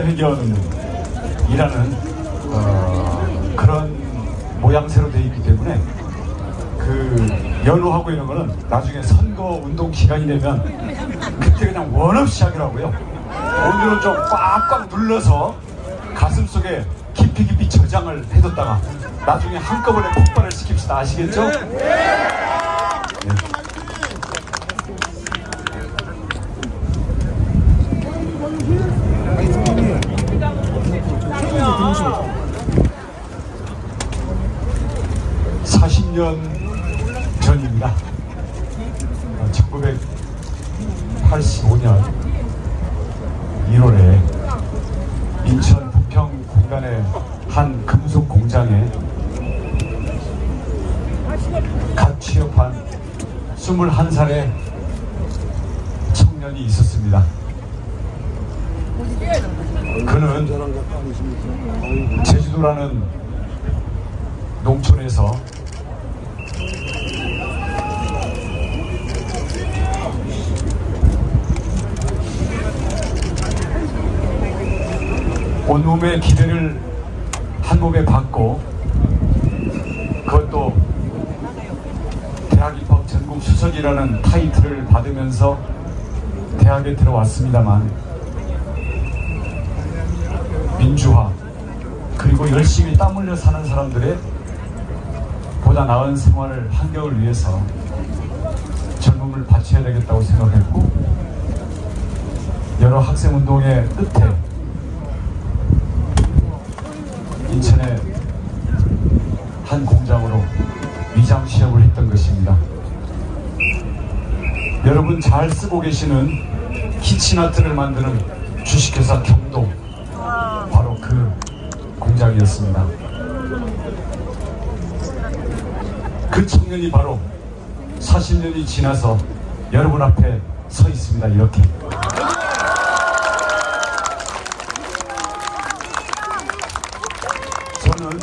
기자회견이라는 그런 모양새로 되어 있기 때문에 그 연호하고 이런 거는 나중에 선거 운동 기간이 되면 그때 그냥 원업 시작이라고요. 오늘은 좀 꽉꽉 눌러서 가슴속에 깊이 저장을 해뒀다가 나중에 한꺼번에 폭발을 시킵시다. 아시겠죠? 네. (40년) 전입니다. 1985년 1월에 인천 부평 공단의 한 금속 공장에 갓 취업한 21살의 청년이 있었습니다. 그는 제주도라는 농촌에서 온몸의 기대를 한 몸에 받고 그것도 대학 입학 전국 수석이라는 타이틀을 받으면서 대학에 들어왔습니다만 민주화 그리고 열심히 땀 흘려 사는 사람들의 보다 나은 생활을 환경을 위해서 젊음을 바쳐야 되겠다고 생각했고 여러 학생운동의 끝에 인천의 한 공장으로 위장 취업을 했던 것입니다. 여러분 잘 쓰고 계시는 키친아트를 만드는 주식회사 경동 바로 그 공장이었습니다. 그 청년이 바로 40년이 지나서 여러분 앞에 서 있습니다. 이렇게 저는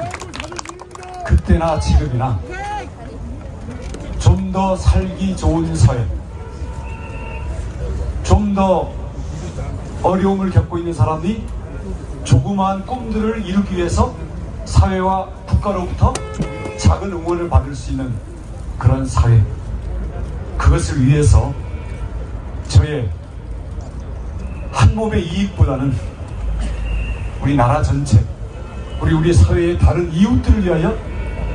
그때나 지금이나 좀 더 살기 좋은 사회, 좀 더 어려움을 겪고 있는 사람이 조그마한 꿈들을 이루기 위해서 사회와 국가로부터 작은 응원을 받을 수 있는 그런 사회, 그것을 위해서 저의 한 몸의 이익보다는 우리 나라 전체, 우리 사회의 다른 이웃들을 위하여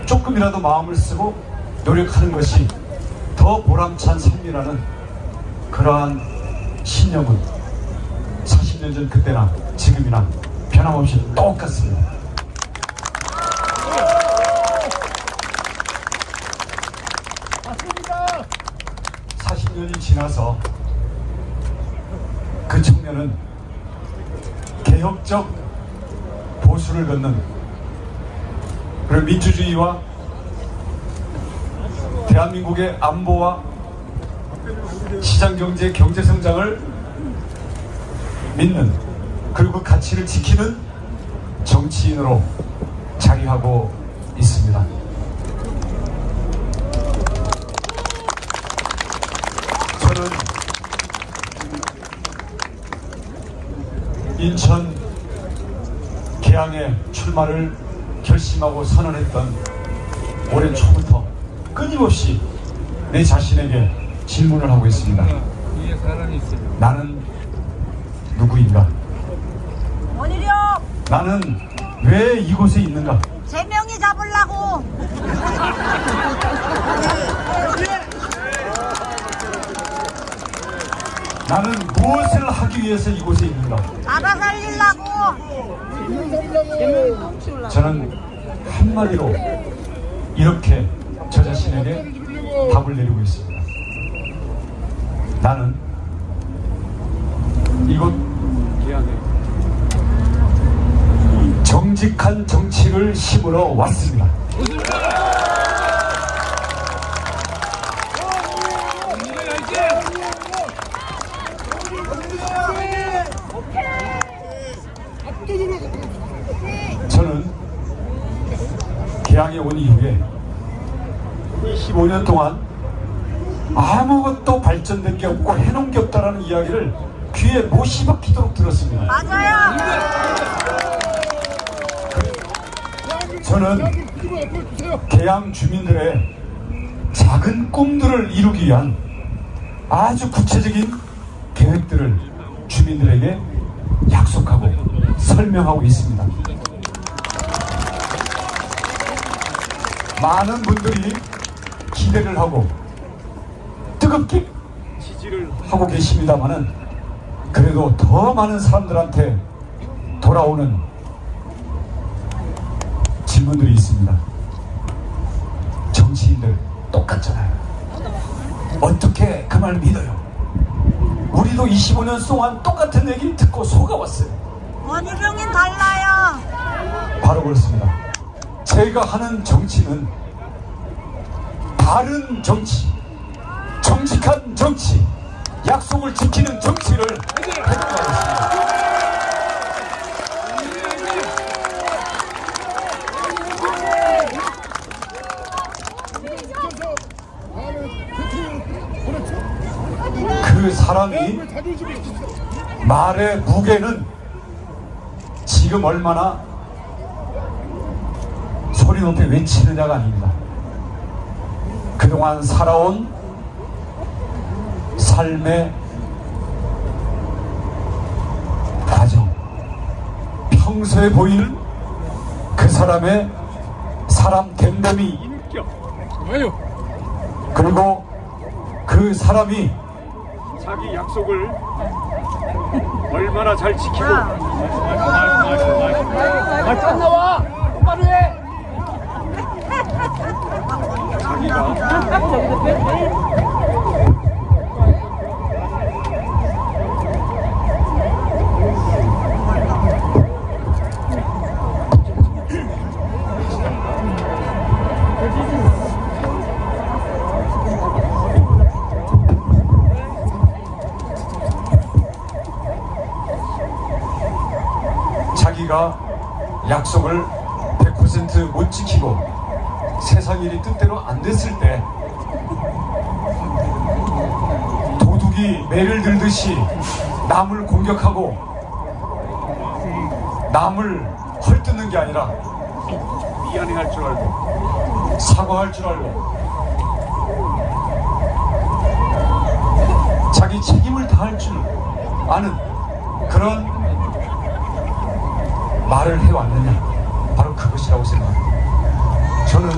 조금이라도 마음을 쓰고 노력하는 것이 더 보람찬 삶이라는 그러한 신념은 40년 전 그때나 지금이나 변함없이 똑같습니다. 맞습니다. 40년이 지나서 그 청년은 개혁적 보수를 걷는 그리고 민주주의와 대한민국의 안보와 시장경제, 경제성장을 믿는 그리고 그 가치를 지키는 정치인으로 자리하고 있습니다. 저는 인천 개항에 출마를 결심하고 선언했던 올해 초부터 끊임없이 내 자신에게 질문을 하고 있습니다. 나는 누구인가? 원희룡! 나는 왜 이곳에 있는가? 제명이 잡으려고! 나는 무엇을 하기 위해서 이곳에 있는가? 알아 살리려고! 저는 한마디로 이렇게 저 자신에게 답을 내리고 있습니다. 나는 이곳 정직한 정치를 심으러 왔습니다. 저는 개항에 온 이후에 25년 동안 아무것도 발전된 게 없고 해놓은 게 없다라는 이야기를 귀에 못이 박히도록 들었습니다. 맞아요! 저는 계양 주민들의 작은 꿈들을 이루기 위한 아주 구체적인 계획들을 주민들에게 약속하고 설명하고 있습니다. 많은 분들이 기대를 하고 뜨겁게 지지를 하고 계십니다만은 그래도 더 많은 사람들한테 돌아오는 질문들이 있습니다. 정치인들 똑같잖아요. 어떻게 그 말 믿어요? 우리도 25년 동안 똑같은 얘기 듣고 속아왔어요. 원희룡인 달라요. 바로 그렇습니다. 제가 하는 정치는 바른 정치, 정직한 정치, 약속을 지키는 정치를 해나가겠습니다. 그 사람이 말의 무게는 지금 얼마나 소리 높이 외치느냐가 아닙니다. 그동안 살아온 삶의 과정, 평소에 보이는 그 사람의 사람 됨됨이 인격, 그리고 그 사람이 자기 약속을 얼마나 잘 지키고 안 나와! 똑바로 해! 자기가 약속을 100% 못 지키고 세상 일이 뜻대로 안 됐을 때 도둑이 매를 들듯이 남을 공격하고 남을 헐뜯는 게 아니라 미안해할 줄 알고 사과할 줄 알고 자기 책임을 다할 줄 아는 그런 말을 해왔느냐, 바로 그것이라고 생각합니다. 저는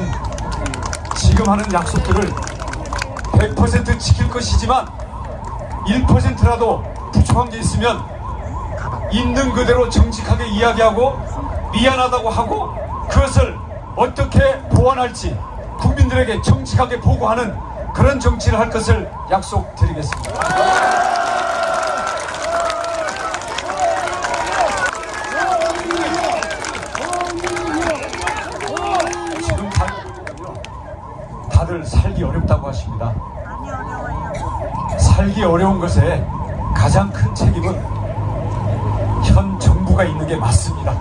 지금 하는 약속들을 100% 지킬 것이지만 1%라도 부족한 게 있으면 있는 그대로 정직하게 이야기하고 미안하다고 하고 그것을 어떻게 보완할지 국민들에게 정직하게 보고하는 그런 정치를 할 것을 약속드리겠습니다. 다들 살기 어렵다고 하십니다. 많이 어려워요. 살기 어려운 것에 가장 큰 책임은 현 정부가 있는 게 맞습니다.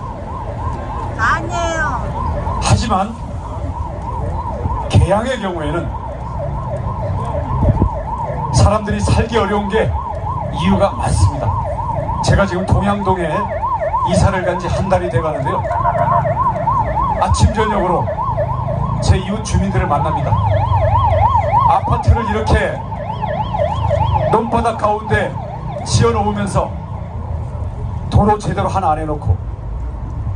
아니에요. 하지만 계양의 경우에는 사람들이 살기 어려운 게 이유가 많습니다. 제가 지금 동양동에 이사를 간 지 한 달이 돼가는데요. 아침 저녁으로 제 이웃 주민들을 만납니다. 아파트를 이렇게 논바닥 가운데 지어놓으면서 도로 제대로 하나 안 해놓고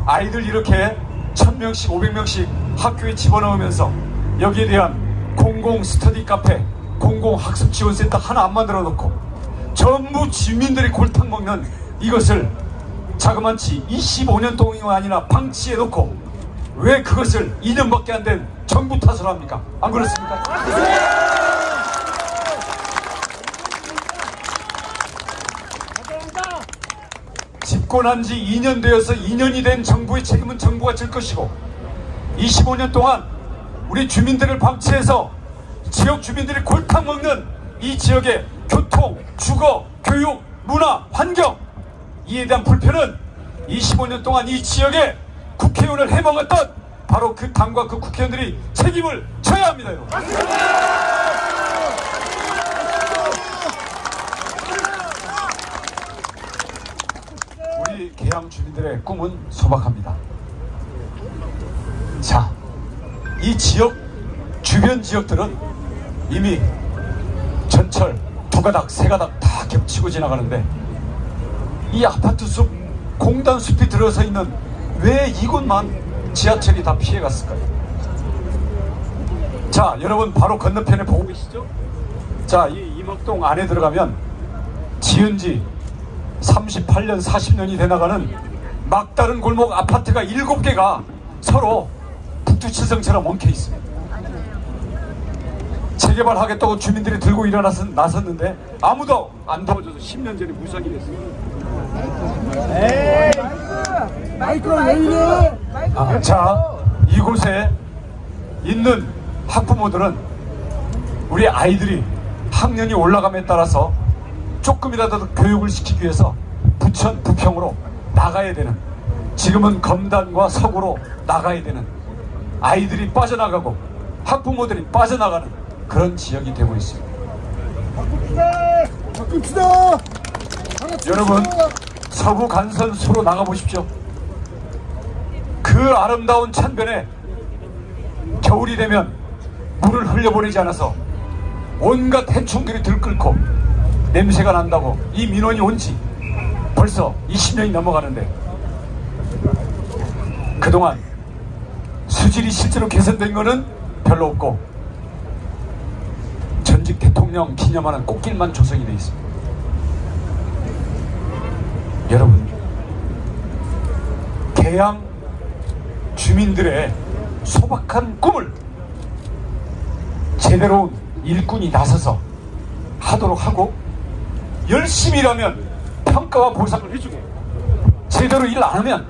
아이들 이렇게 1000명씩 500명씩 학교에 집어넣으면서 여기에 대한 공공 스터디 카페, 공공 학습 지원센터 하나 안 만들어 놓고 전부 주민들이 골탕 먹는 이것을 자그마치 25년 동안이나 방치해 놓고 왜 그것을 2년밖에 안 된 정부 탓을 합니까? 안 그렇습니까? 집권한 지 2년 되어서 2년이 된 정부의 책임은 정부가 질 것이고 25년 동안 우리 주민들을 방치해서 지역 주민들이 골탕 먹는 이 지역의 교통, 주거, 교육, 문화, 환경 이에 대한 불편은 25년 동안 이 지역에 국회의원을 해먹었던 바로 그 당과 그 국회의원들이 책임을 져야 합니다. 여러분. 우리 계양 주민들의 꿈은 소박합니다. 자, 이 지역 주변 지역들은 이미 전철 두 가닥 세 가닥 다 겹치고 지나가는데 이 아파트 숲 공단 숲이 들어서 있는 왜 이곳만 지하철이 다 피해갔을까요? 자, 여러분 바로 건너편에 보고 계시죠? 자, 이 임학동 안에 들어가면 지은 지 38년 40년이 돼 나가는 막다른 골목 아파트가 7개가 서로 북두칠성처럼 엉켜 있습니다. 재개발하겠다고 주민들이 들고 나섰는데 아무도 안 도와줘서 10년 전에 무산이 됐어요. 마이크로 왜 이래? 자, 이곳에 있는 학부모들은 우리 아이들이 학년이 올라감에 따라서 조금이라도 더 교육을 시키기 위해서 부천, 부평으로 나가야 되는, 지금은 검단과 서구로 나가야 되는, 아이들이 빠져나가고 학부모들이 빠져나가는 그런 지역이 되고 있습니다. 바꿉시다. 여러분, 서구 간선수로 나가보십시오. 그 아름다운 찬변에 겨울이 되면 물을 흘려보내지 않아서 온갖 해충들이 들끓고 냄새가 난다고 이 민원이 온 지 벌써 20년이 넘어가는데 그동안 수질이 실제로 개선된 거는 별로 없고 전직 대통령 기념하는 꽃길만 조성이 되어 있습니다. 여러분, 계양 주민들의 소박한 꿈을 제대로 일꾼이 나서서 하도록 하고 열심히 일하면 평가와 보상을 해주고 제대로 일 안 하면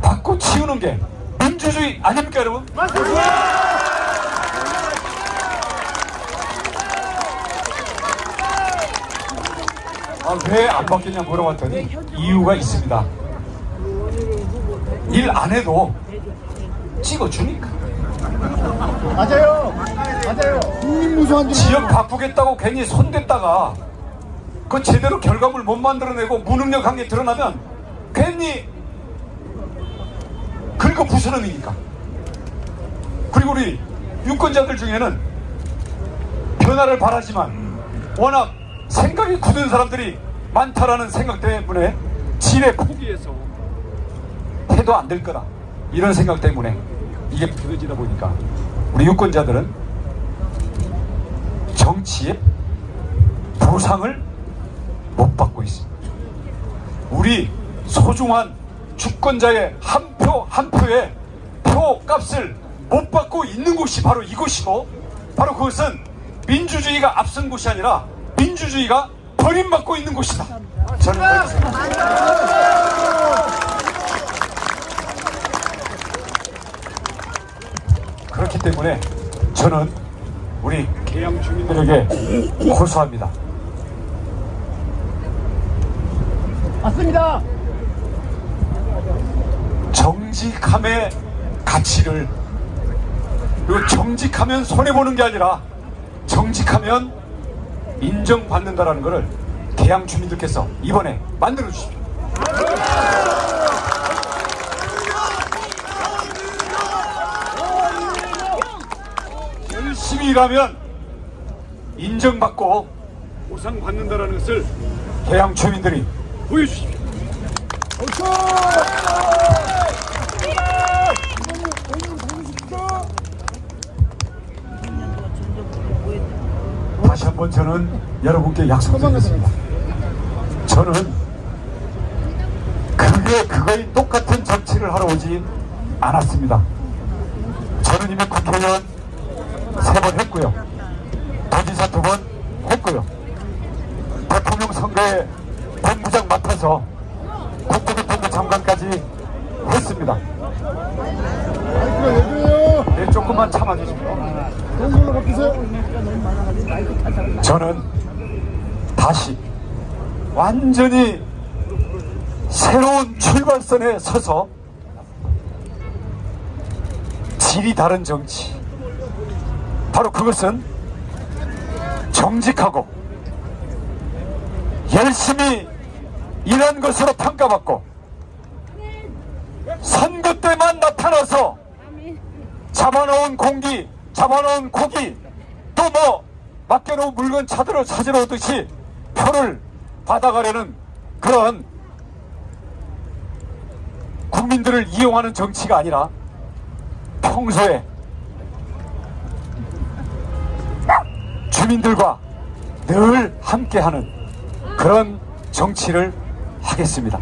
받고 치우는 게 민주주의 아닙니까, 여러분? 왜 안 받겠냐 물어봤더니 이유가 있습니다. 일 안 해도 찍어주니까. 맞아요. 국민무수한 지역 바꾸겠다고 괜히 손댔다가 그 제대로 결과물 못 만들어내고 무능력한 게 드러나면 괜히 긁어 부스럼이니까. 그리고 우리 유권자들 중에는 변화를 바라지만 워낙 생각이 굳은 사람들이 많다라는 생각 때문에 지레 포기해서 해도 안 될 거다, 이런 생각 때문에 이게 부서지다 보니까 우리 유권자들은 정치의 보상을 못 받고 있습니다. 우리 소중한 주권자의 한 표 한 표의 표값을 못 받고 있는 곳이 바로 이곳이고, 바로 그것은 민주주의가 앞선 곳이 아니라 민주주의가 버림받고 있는 곳이다. 저는 그렇게 생각합니다. 그렇기 때문에 저는 우리 계양 주민들에게 호소합니다. 맞습니다. 정직함의 가치를, 그리고 정직하면 손해보는 게 아니라 정직하면 인정받는다라는 것을 계양 주민들께서 이번에 만들어 주십시오. 열심히 일하면 인정받고 보상받는다라는 것을 계양 주민들이 보여주십시오. 다시 한번 저는 여러분께 약속드리겠습니다. 저는 그거의 똑같은 정치를 하러 오지 않았습니다. 저는 이미 국회의원 3번 했고요, 도지사 2번 했고요, 대통령 선거에 본부장 맡아서 국토교통부 장관까지 했습니다. 네, 조금만 참아주십시오. 저는 다시 완전히 새로운 출발선에 서서 질이 다른 정치, 바로 그것은 정직하고 열심히 일한 것으로 평가받고 선거 때만 나타나서 잡아놓은 공기, 잡아놓은 고기, 또 뭐 맡겨놓은 물건 찾으러 오듯이 표를 받아가려는 그런 국민들을 이용하는 정치가 아니라 평소에 주민들과 늘 함께하는 그런 정치를 하겠습니다.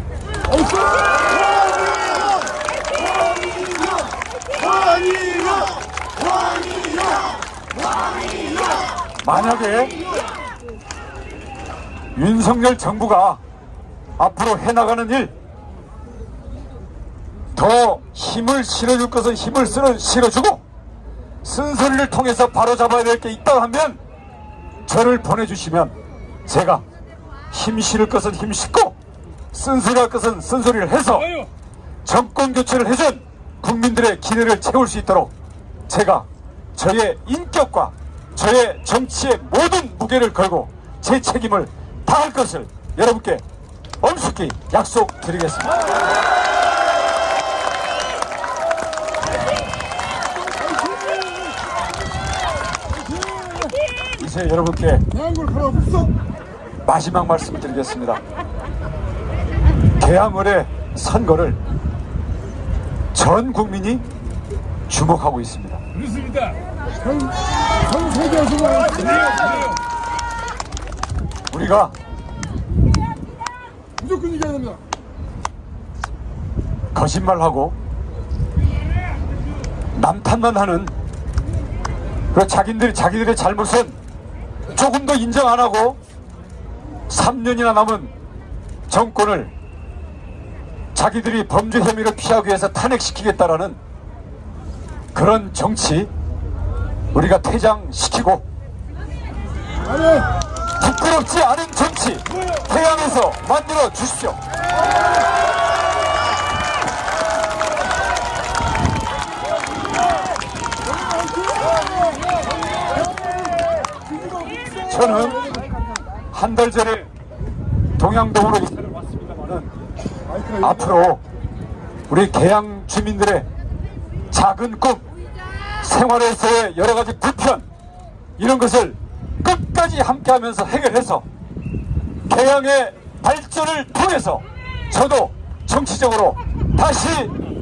만약에 윤석열 정부가 앞으로 해나가는 일 더 힘을 실어줄 것은 힘을 실어주고 쓴소리를 통해서 바로잡아야 될 게 있다 하면 저를 보내주시면 제가 힘 실을 것은 힘 실고 쓴소리할 것은 쓴소리를 해서 정권 교체를 해준 국민들의 기대를 채울 수 있도록 제가 저의 인격과 저의 정치의 모든 무게를 걸고 제 책임을 다할 것을 여러분께 엄숙히 약속드리겠습니다. 이제 여러분께 마지막 말씀을 드리겠습니다. 개항을의 선거를 전 국민이 주목하고 있습니다. 그렇습니다. 전 세계에서 우리가 무조건 이겨야 됩니다. 거짓말하고 남 탓만 하는 그 자기들의 잘못은 조금 더 인정 안 하고 3년이나 남은 정권을 자기들이 범죄 혐의를 피하기 위해서 탄핵시키겠다라는 그런 정치 우리가 퇴장시키고 부끄럽지 않은 정치 태양에서 만들어 주십시오. 저는 한 달 전에 동양동으로 이사를 왔습니다만은 앞으로 우리 개항 주민들의 작은 꿈, 생활에서의 여러 가지 불편 이런 것을 끝까지 함께하면서 해결해서 개항의 발전을 통해서 저도 정치적으로 다시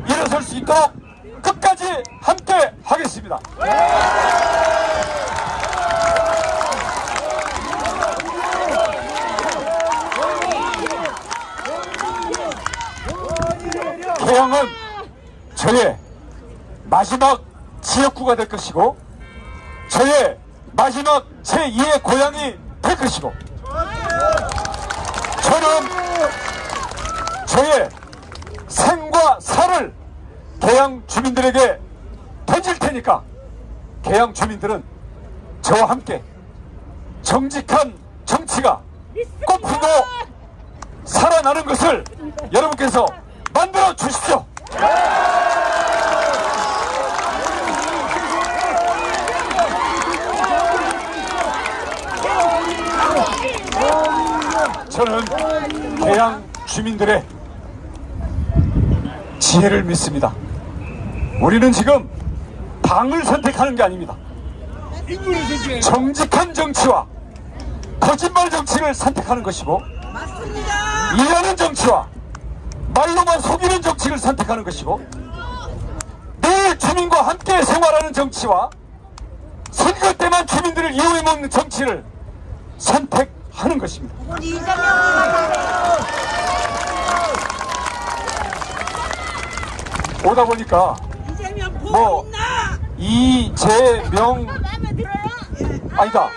일어설 수 있도록 끝까지 함께 하겠습니다. 개항은 저의 마지막 지역구가 될 것이고 저의 마지막 제2의 고향이 될 것이고 저는 저의 생과 살을 개항 주민들에게 던질 테니까 개항 주민들은 저와 함께 정직한 정치가 꽃피고 살아나는 것을 여러분께서 만들어 주십시오. 저는 개항 주민들의 지혜를 믿습니다. 우리는 지금 당을 선택하는 게 아닙니다. 정직한 정치와 거짓말 정치를 선택하는 것이고 일하는 정치와 말로만 속이는 정치를 선택하는 것이고 늘 주민과 함께 생활하는 정치와 선거 때만 주민들을 이용해 먹는 정치를 선택하는 것입니다. 오다 보니까 뭐 이재명 아니다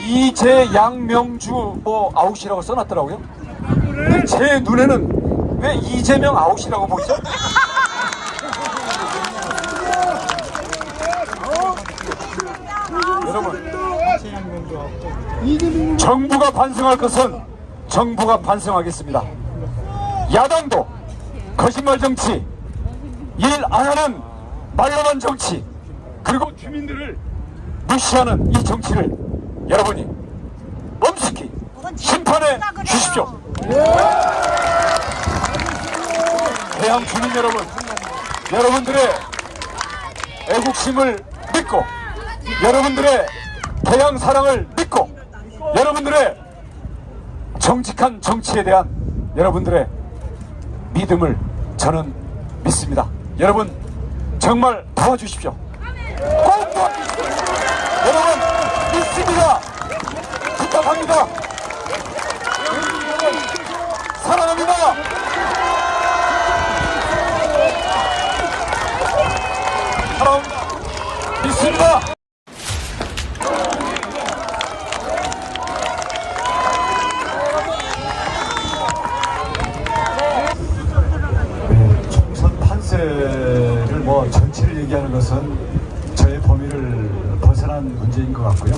이재양명주 뭐 아웃이라고 써놨더라고요. 근데 제 눈에는 왜 이재명 아웃이라고 보이죠? 여러분, 정부가 반성할 것은 정부가 반성하겠습니다. 야당도 거짓말 정치, 일 안 하는 말로만 정치, 그리고 주민들을 무시하는 이 정치를 여러분이 엄숙히 심판해 주십시오. 개항 주민 여러분, 여러분들의 애국심을 믿고 여러분들의 개양 사랑을 믿고 여러분들의 정직한 정치에 대한 여러분들의 믿음을 저는 믿습니다. 여러분 정말 도와주십시오. 꼭 도와주십시오. 여러분 믿습니다. 부탁합니다. 사랑합니다. 사랑합니다. 믿습니다. 총선 판세를 뭐 전체를 얘기하는 것은 저의 범위를 벗어난 문제인 것 같고요.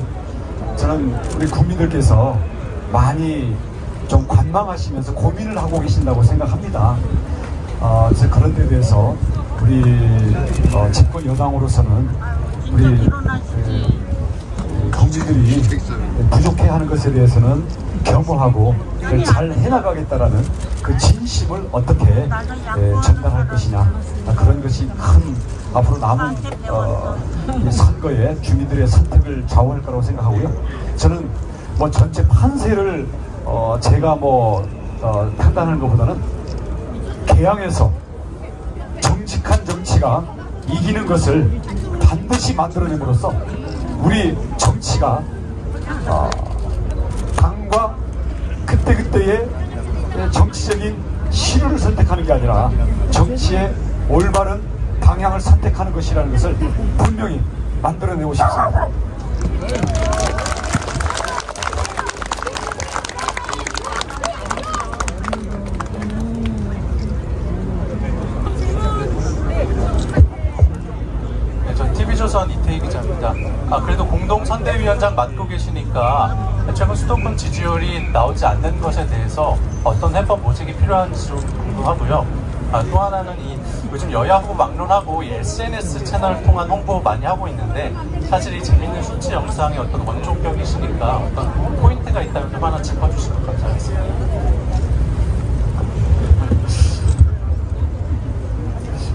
저는 우리 국민들께서 많이 좀 관망하시면서 고민을 하고 계신다고 생각합니다. 그래서 그런 데 대해서 우리 집권 여당으로서는 우리 국민들이 부족해하는 것에 대해서는 겸허하고 잘 해나가겠다라는 그 진심을 어떻게 전달할 것이냐, 그런 것이 큰 앞으로 남은 이 선거에 주민들의 선택을 좌우할 거라고 생각하고요. 저는 뭐 전체 판세를 제가 판단하는 것보다는 개항에서 정직한 정치가 이기는 것을 반드시 만들어냄으로써 우리 정치가 당과 그때그때의 정치적인 실효를 선택하는 게 아니라 정치의 올바른 방향을 선택하는 것이라는 것을 분명히 만들어내고 싶습니다. TV조선 이태희 기자입니다. 그래도 공동선대위원장 맡고 계시니까 최근 수도권 지지율이 나오지 않는 것에 대해서 어떤 해법 모색이 필요한지 좀 궁금하고요. 또 하나는 요즘 여야 후보 막론하고 SNS 채널을 통한 홍보 많이 하고 있는데 사실 이 재밌는 수치 영상이 어떤 원초격이시니까 어떤 포인트가 있다면 좀 하나 짚어주시면 감사하겠습니다.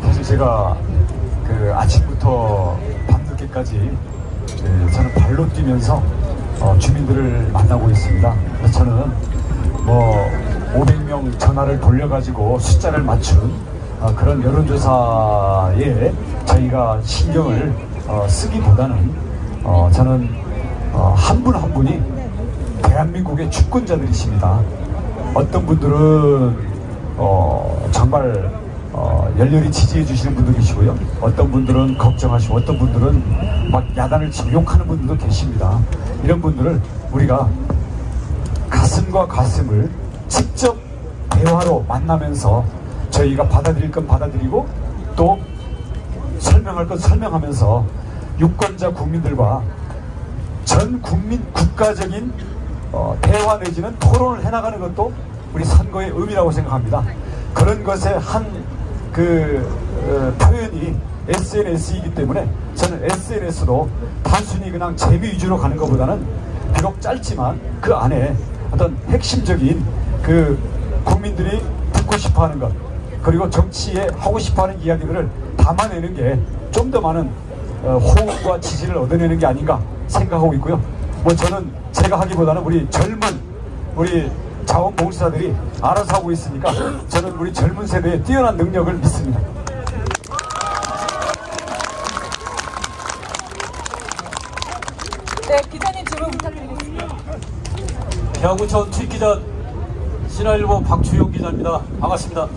사실 제가 아침부터 밤늦게까지 저는 발로 뛰면서 주민들을 만나고 있습니다. 그래서 저는 500명 전화를 돌려가지고 숫자를 맞춘 그런 여론조사에 저희가 신경을 쓰기보다는 저는 한 분 한 분이 대한민국의 주권자들이십니다. 어떤 분들은 정말 열렬히 지지해 주시는 분도 계시고요. 어떤 분들은 걱정하시고 어떤 분들은 막 야단을 치고 욕하는 분들도 계십니다. 이런 분들을 우리가 가슴과 가슴을 직접 대화로 만나면서 저희가 받아들일 건 받아들이고 또 설명할 건 설명하면서 유권자 국민들과 전 국민 국가적인 대화 내지는 토론을 해나가는 것도 우리 선거의 의미라고 생각합니다. 그런 것의 한 표현이 SNS이기 때문에 저는 SNS로 단순히 그냥 재미 위주로 가는 것보다는 비록 짧지만 그 안에 어떤 핵심적인 국민들이 듣고 싶어하는 것 그리고 정치에 하고 싶어하는 이야기들을 담아내는 게 좀 더 많은 호응과 지지를 얻어내는 게 아닌가 생각하고 있고요. 저는 제가 하기보다는 우리 자원봉사들이 알아서 하고 있으니까 저는 우리 젊은 세대의 뛰어난 능력을 믿습니다. 네, 기자님 질문 부탁드리겠습니다. 대구청 tweet기자 신화일보 박주용 기자입니다. 반갑습니다.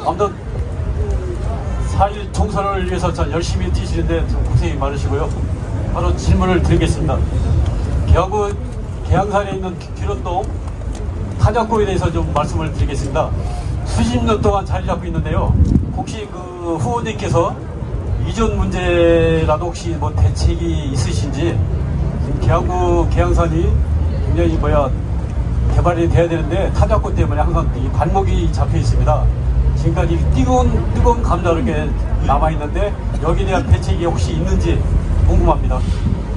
아무튼 4.1 총선을 위해서 열심히 뛰시는데 고생이 많으시고요. 바로 질문을 드리겠습니다. 계양산에 있는 기론동 탄약고에 대해서 좀 말씀을 드리겠습니다. 수십 년 동안 자리 잡고 있는데요. 혹시 후보님께서 이전 문제라도 혹시 대책이 있으신지, 지금 계양산이 굉장히 개발이 돼야 되는데 탄약고 때문에 항상 이 발목이 잡혀 있습니다. 지금까지 뜨거운 감자로 이렇게 남아 있는데 여기에 대한 대책이 혹시 있는지 궁금합니다.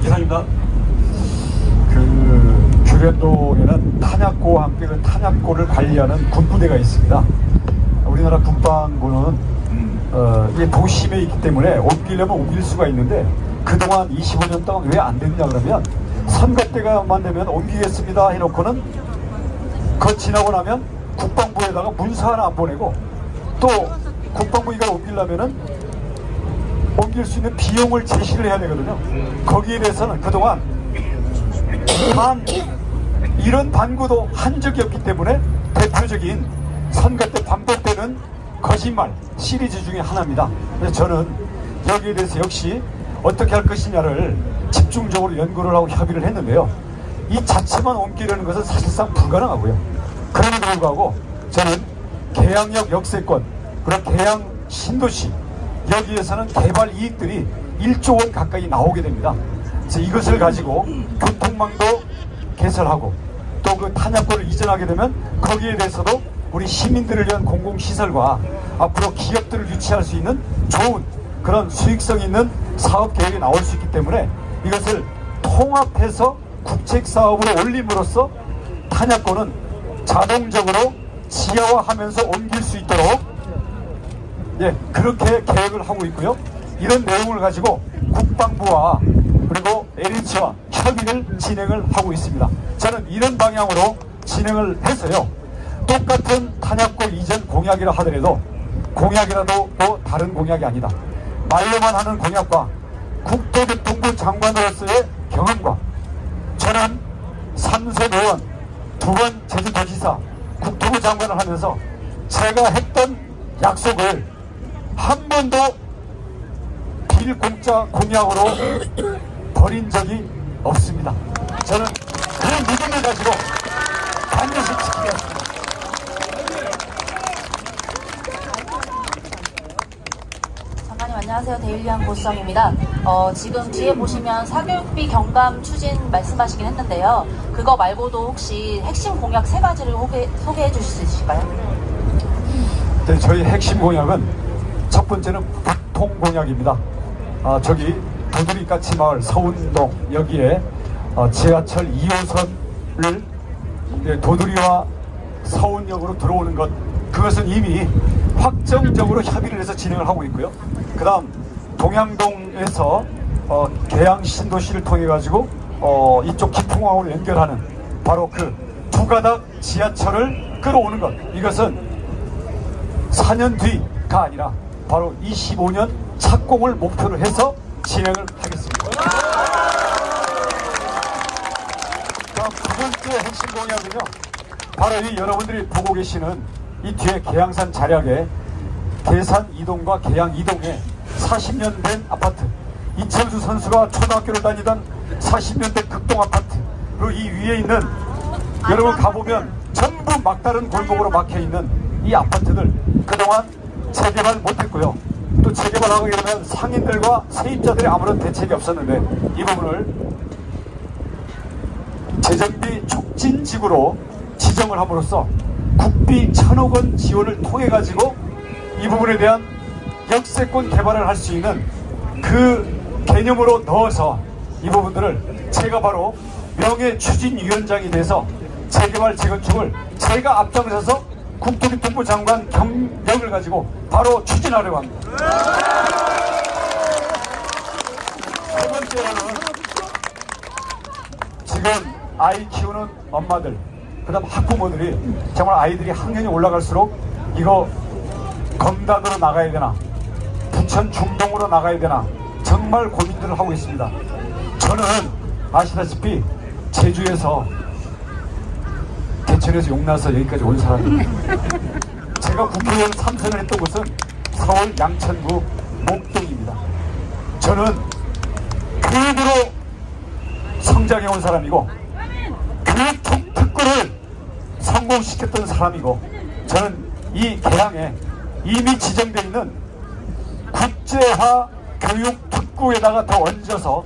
이상입니다. 규련동에는 탄약고와 함께 탄약고를 관리하는 군부대가 있습니다. 우리나라 국방부는 이 도심에 있기 때문에 옮기려면 옮길 수가 있는데 그동안 25년 동안 왜 안 됐냐 그러면 선거 때가만 되면 옮기겠습니다 해놓고는 그거 지나고 나면 국방부에다가 문서 하나 안 보내고 또 국방부 이걸 옮기려면은 옮길 수 있는 비용을 제시를 해야 되거든요. 거기에 대해서는 그동안 이런 반구도 한 적이 없기 때문에 대표적인 선거 때 반복되는 거짓말 시리즈 중에 하나입니다. 그래서 저는 여기에 대해서 역시 어떻게 할 것이냐를 집중적으로 연구를 하고 협의를 했는데요. 이 자체만 옮기려는 것은 사실상 불가능하고요. 그럼에도 불구하고 저는 계양역 역세권 그리고 계양 신도시 여기에서는 개발 이익들이 1조 원 가까이 나오게 됩니다. 그래서 이것을 가지고 교통망도 개설하고 또 그 탄약고를 이전하게 되면 거기에 대해서도 우리 시민들을 위한 공공시설과 앞으로 기업들을 유치할 수 있는 좋은 그런 수익성 있는 사업 계획이 나올 수 있기 때문에 이것을 통합해서 국책사업으로 올림으로써 탄약고는 자동적으로 지하화하면서 옮길 수 있도록 그렇게 계획을 하고 있고요. 이런 내용을 가지고 국방부와 그리고 LH와 협의를 진행을 하고 있습니다. 저는 이런 방향으로 진행을 해서요. 똑같은 탄약고 이전 공약이라 하더라도 공약이라도 또 다른 공약이 아니다. 말로만 하는 공약과 국토교통부 장관으로서의 경험과 저는 3선 의원, 2번 제주도지사, 국토부 장관을 하면서 제가 했던 약속을 한 번도 빌공짜 공약으로 버린 적이 없습니다. 저는 그런 믿음을 가지고 반드시 지키겠습니다. 장관님 안녕하세요. 데일리한 고수정입니다. 지금 뒤에 보시면 사교육비 경감 추진 말씀하시긴 했는데요. 그거 말고도 혹시 핵심 공약 3가지를 소개해 주실 수 있으실까요? 네, 저희 핵심 공약은 첫 번째는 교통 공약입니다. 저기 도두리까치 마을 서운동 여기에 지하철 2호선을 도두리와 서운역으로 들어오는 것 그것은 이미 확정적으로 협의를 해서 진행을 하고 있고요. 그 다음 동양동에서 계양 신도시를 통해 가지고 이쪽 기풍항으로 연결하는 바로 그 두 가닥 지하철을 끌어오는 것 이것은 4년 뒤가 아니라 바로 25년 착공을 목표로 해서 진행을 하겠습니다. 다음 두 번째 핵심 공약은요. 바로 이 여러분들이 보고 계시는 이 뒤에 계양산 자략에 계산 2동과 계양 2동에 40년 된 아파트 이철수 선수가 초등학교를 다니던 40년 된 극동 아파트 그리고 이 위에 있는 여러분 가보면 전부 막다른 골목으로 막혀있는 이 아파트들 그동안 재개발 못했고요. 또 재개발하게 되면 상인들과 세입자들이 아무런 대책이 없었는데 이 부분을 재정비 촉진지구로 지정을 함으로써 국비 1,000억 원 지원을 통해 가지고 이 부분에 대한 역세권 개발을 할 수 있는 그 개념으로 넣어서 이 부분들을 제가 바로 명예추진위원장이 돼서 재개발 재건축을 제가 앞장서서 국토교통부 장관 경력을 가지고 바로 추진하려고 합니다. 세 번째로는 지금 아이 키우는 엄마들 그 다음 학부모들이 정말 아이들이 학년이 올라갈수록 이거 검단으로 나가야 되나 부천 중동으로 나가야 되나 정말 고민들을 하고 있습니다. 저는 아시다시피 제주에서 개천에서 용나서 여기까지 온 사람입니다. 제가 국회의원 3선을 했던 곳은 서울 양천구 목동입니다. 저는 교육으로 성장해 온 사람이고 교육 특구를 성공시켰던 사람이고 저는 이 계양에 이미 지정되어 있는 국제화 교육 특구에다가 더 얹어서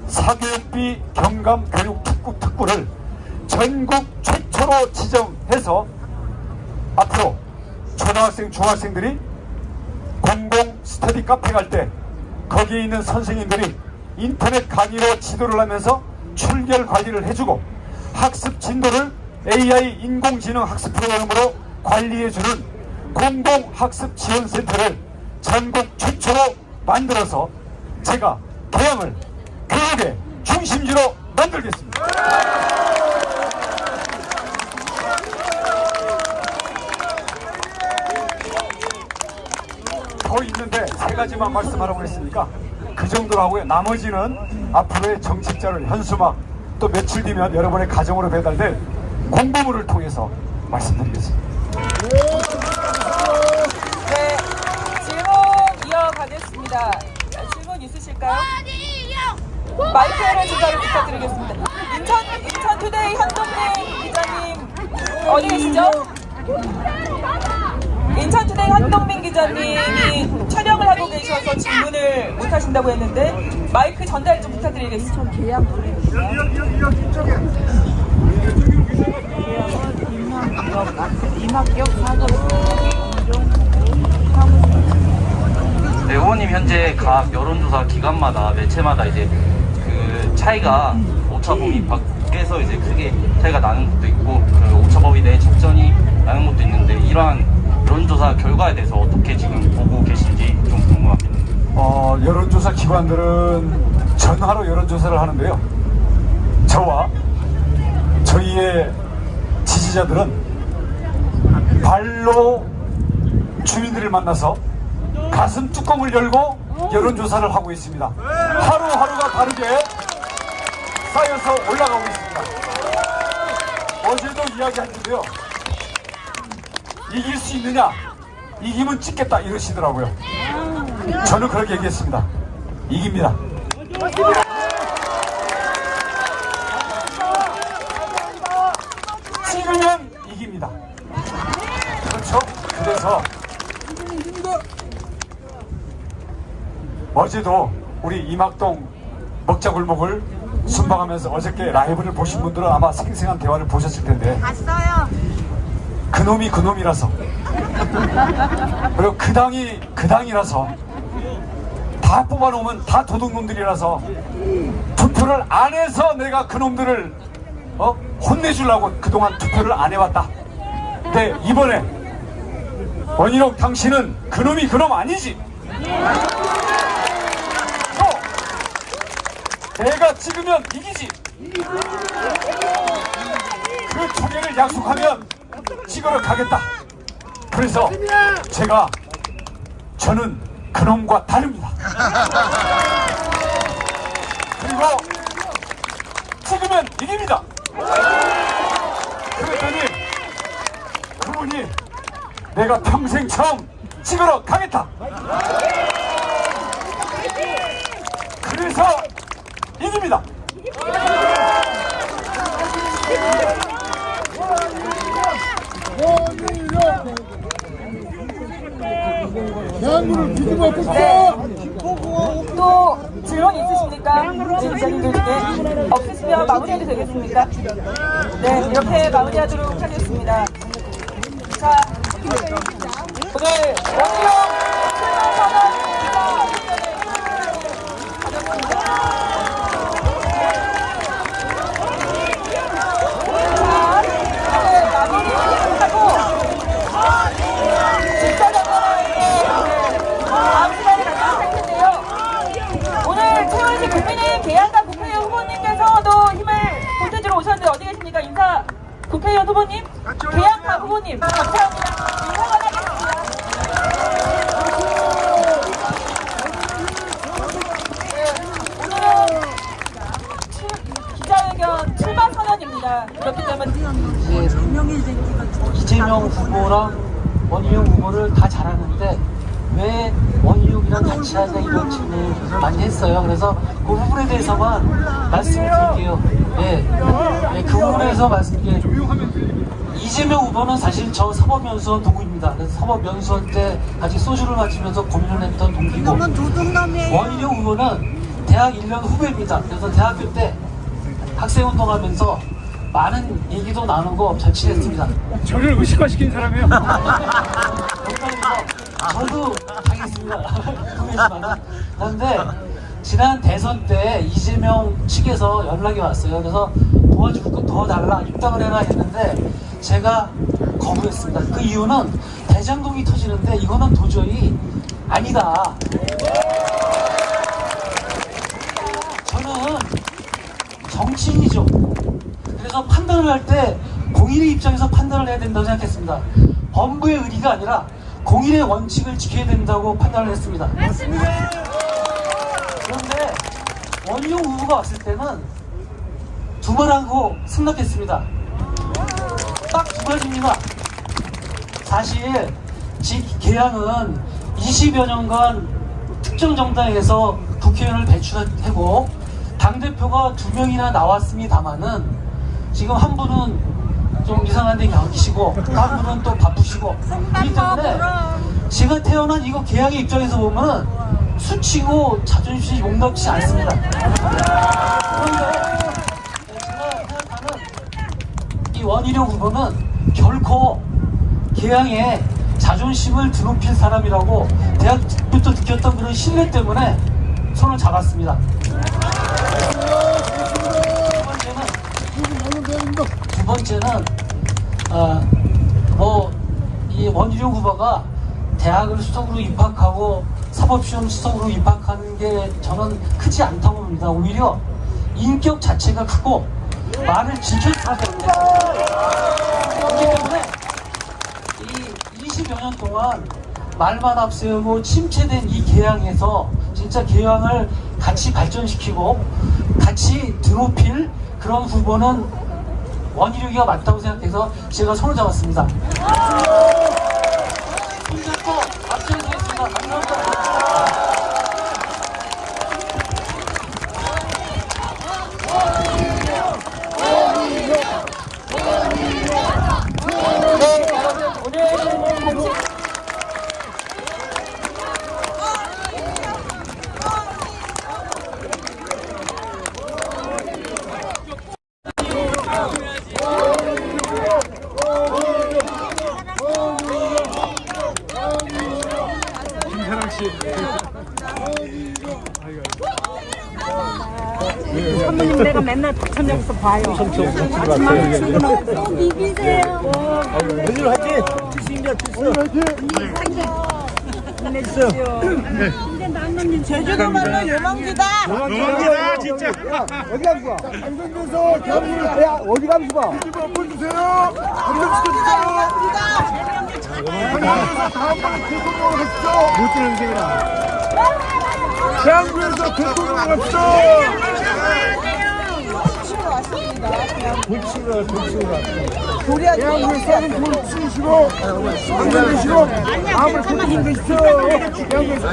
사교육비 경감 교육 특구를 전국 최초로 지정해서 앞으로 초등학생, 중학생들이 공공 스터디 카페 갈 때 거기에 있는 선생님들이 인터넷 강의로 지도를 하면서 출결 관리를 해주고 학습 진도를 AI 인공지능 학습 프로그램으로 관리해주는 공공학습지원센터를 전국 최초로 만들어서 제가 개항을 교육의 중심지로 만들겠습니다. 더 있는데 세 가지만 말씀하라고 했으니까 그 정도로 하고요. 나머지는 앞으로의 정책자를 현수막 또 며칠 뒤면 여러분의 가정으로 배달될 공보물을 통해서 말씀드리겠습니다. 네, 질문 이어가겠습니다. 질문 있으실까요? 마이크를 주사를 부탁드리겠습니다. 인천투데이 현동민 기자님 어디 계시죠? 인천투데이 현동민 기자님이 촬영을 하고 계셔서 질문을 못 하신다고 했는데 마이크 전달 좀 부탁드리겠습니다. 네, 후보님 현재 각 여론조사 기관마다 매체마다 이제 그 차이가 오차범위 밖에서 이제 크게 차이가 나는 것도 있고 그 오차범위 내 적전이 나는 것도 있는데 이러한 여론조사 결과에 대해서 어떻게 지금 보고 계신지 좀 궁금합니다. 여론조사 기관들은 전화로 여론조사를 하는데요. 저와 저희의 지지자들은 발로 주민들을 만나서 가슴 뚜껑을 열고 여론조사를 하고 있습니다. 하루하루가 다르게 쌓여서 올라가고 있습니다. 어제도 이야기했는데요. 이길 수 있느냐? 이기면 찍겠다 이러시더라고요. 저는 그렇게 얘기했습니다. 이깁니다. 찍으면 이깁니다. 그렇죠? 그래서 어제도 우리 이막동 먹자골목을 순방하면서 어저께 라이브를 보신 분들은 아마 생생한 대화를 보셨을 텐데 봤어요. 그놈이 그놈이라서 그리고 그 당이라서 다 뽑아놓으면 다 도둑놈들이라서 투표를 안 해서 내가 그놈들을 혼내주려고 그동안 투표를 안 해왔다. 근데 이번에 원희룡 당신은 그놈이 그놈 아니지? 내가 찍으면 이기지? 그 두 개를 약속하면 찍으러 가겠다. 그래서 저는 그놈과 다릅니다. 그리고 찍으면 이깁니다. 그랬더니 그분이 내가 평생 처음 찍으러 가겠다. 그래서 이깁니다. 대한민국을 뒤집어 엎었어. 또 질문 있으십니까? 기자님들 중에 없으시면 마무리해도 되겠습니까? 네, 이렇게 마무리하도록 하겠습니다. 자, 오늘 원희룡 국회의원 후보님, 계양파 후보님, 감사합니다. 인사만 하겠습니다. 오늘은 기자회견 출마 선언입니다. 그렇기 때문에 이재명 후보랑 원희룡 후보를 다 잘하는데 왜 원희룡이랑 같이 하자 이런 질문을 많이 했어요. 그래서 그 부분에 대해서만 말씀을 드릴게요. 그 부분에서 말씀드릴게요. 이재명 후보는 사실 저 사법연수원 동구입니다. 그래서 사법연수원 때 같이 소주를 마시면서 고민을 했던 동기고, 이놈은 도둑놈이에요. 원희룡 후보는 대학 1년 후배입니다. 그래서 대학교 때 학생운동하면서 많은 얘기도 나누고 잘 지냈습니다. 저를 의식화시킨 사람이에요. 저도 하겠습니다. 후배지만. 그런데 지난 대선 때 이재명 측에서 연락이 왔어요. 그래서 도와줄 거 더 달라, 입당을 해라 했는데 제가 거부했습니다. 그 이유는 대장동이 터지는데 이거는 도저히 아니다. 저는 정치인이죠. 그래서 판단을 할 때 공인의 입장에서 판단을 해야 된다고 생각했습니다. 법무부의 의리가 아니라 공인의 원칙을 지켜야 된다고 판단을 했습니다. 그런데 원희룡 후보가 왔을 때는 두 말 하고 승낙했습니다. 딱 두 가지입니다. 사실 계양은 20여 년간 특정 정당에서 국회의원을 배출하고 당대표가 2명이나 나왔습니다만은 지금 한 분은 좀 이상한 데 계시고 한 분은 또 바쁘시고 그렇기 때문에 제가 태어난 이거 계양의 입장에서 보면은 수치고 자존심이 용납치 않습니다. 그런데 제가 생각하는 이 원희룡 후보는 결코 계양의 자존심을 드높일 사람이라고 대학교 때부터 느꼈던 그런 신뢰 때문에 손을 잡았습니다. 두 번째는 이 원희룡 후보가 대학을 수석으로 입학하고 사법시험 수석으로 입학하는 게 저는 크지 않다고 봅니다. 오히려 인격 자체가 크고 말을 지켜줘야 됩니다. 그렇기 때문에 이 20여 년 동안 말만 앞세우고 침체된 이 계양에서 진짜 계양을 같이 발전시키고 같이 드높일 그런 후보는 원희룡이가 맞다고 생각해서 제가 손을 잡았습니다. 손잡고 앞세우겠습니다. 감사합니다. 김사랑 씨. 선배님 내가 맨날 천장에서 봐요. 또 비비세요. 오늘 화이팅! 주신자 주스! 힘내십시오. 근데 나는 제주도 가면 요망주다. 요망주다 진짜! 어디 가면 봐? 당근에서 대한민국 대학 어디 가면 봐? 볼 주세요. 당근시켜주세요. 당근에서 다음번에 대통령을 했죠. 못 들은 생이라. 대한민국에서 대통령을 했죠. 돌치가 대한민국에서는 볼 치시고 당근 드시고 마음을 고치시고 대한민국에서